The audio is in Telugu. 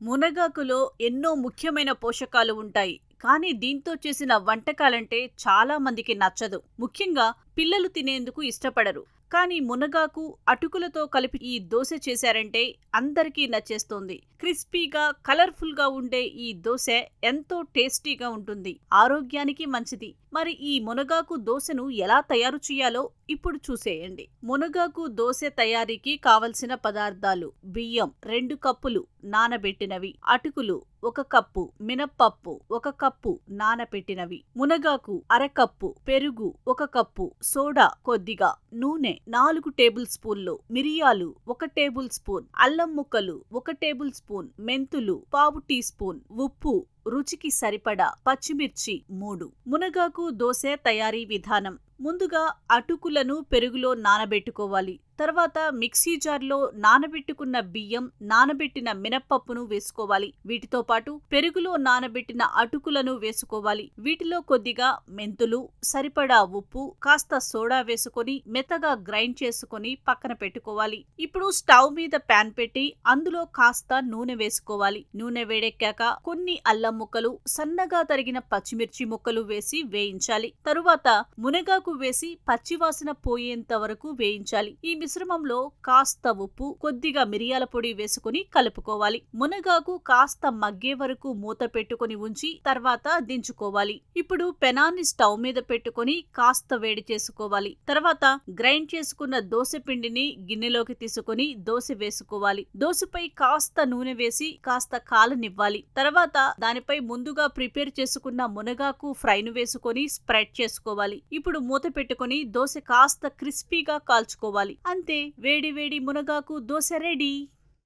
మునగాకులో ఎన్నో ముఖ్యమైన పోషకాలు ఉంటాయి. కానీ దీంతో చేసిన వంటకాలంటే చాలా మందికి నచ్చదు. ముఖ్యంగా పిల్లలు తినేందుకు ఇష్టపడరు. కానీ మునగాకు, అటుకులతో కలిపి ఈ దోసె చేశారంటే అందరికీ నచ్చేస్తుంది. క్రిస్పీగా, కలర్ఫుల్‌గా ఉండే ఈ దోసె ఎంతో టేస్టీగా ఉంటుంది. ఆరోగ్యానికి మంచిది. మరి ఈ మునగాకు దోసెను ఎలా తయారు చేయాలో ఇప్పుడు చూసేయండి. మునగాకు దోసె తయారీకి కావలసిన పదార్థాలు: బియ్యం 2 కప్పులు నానబెట్టినవి, అటుకులు 1 కప్పు, మినప్పప్పు 1 కప్పు నానబెట్టినవి, మునగాకు అరకప్పు, పెరుగు 1 కప్పు, సోడా కొద్దిగా, నూనె 4 టేబుల్ స్పూన్లు, మిరియాలు 1 టేబుల్ స్పూన్, అల్లం ముక్కలు 1 టేబుల్ స్పూన్, మెంతులు పావు టీ స్పూన్, ఉప్పు రుచికి సరిపడా, పచ్చిమిర్చి 3. మునగాకు దోసె తయారీ విధానం: ముందుగా అటుకులను పెరుగులో నానబెట్టుకోవాలి. తర్వాత మిక్సీ జార్లో నానబెట్టుకున్న బియ్యం, నానబెట్టిన మినప్పప్పును వేసుకోవాలి. వీటితో పాటు పెరుగులో నానబెట్టిన అటుకులను వేసుకోవాలి. వీటిలో కొద్దిగా మెంతులు, సరిపడా ఉప్పు, కాస్త సోడా వేసుకొని మెత్తగా గ్రైండ్ చేసుకొని పక్కన పెట్టుకోవాలి. ఇప్పుడు స్టవ్ మీద ప్యాన్ పెట్టి అందులో కాస్త నూనె వేసుకోవాలి. నూనె వేడెక్కాక కొన్ని అల్లం ముక్కలు, సన్నగా తరిగిన పచ్చిమిర్చి ముక్కలు వేసి వేయించాలి. తరువాత మునగాకు వేసి పచ్చివాసన పోయేంత వరకు వేయించాలి. ఈ మిశ్రమంలో కాస్త ఉప్పు, కొద్దిగా మిరియాల పొడి వేసుకుని కలుపుకోవాలి. మునగాకు కాస్త మగ్గే వరకు మూత పెట్టుకుని ఉంచి తర్వాత దించుకోవాలి. ఇప్పుడు పెనాన్ని స్టవ్ మీద పెట్టుకుని కాస్త వేడి చేసుకోవాలి. తర్వాత గ్రైండ్ చేసుకున్న దోసె పిండిని గిన్నెలోకి తీసుకుని దోసె వేసుకోవాలి. దోసెపై కాస్త నూనె వేసి కాస్త కాలనివ్వాలి. తర్వాత దానిపై ముందుగా ప్రిపేర్ చేసుకున్న మునగాకు ఫ్రైను వేసుకొని స్ప్రెడ్ చేసుకోవాలి. ఇప్పుడు మూత పెట్టుకుని దోసె కాస్త క్రిస్పీగా కాల్చుకోవాలి. అంతే, వేడి వేడి మునగాకు దోసె రెడీ.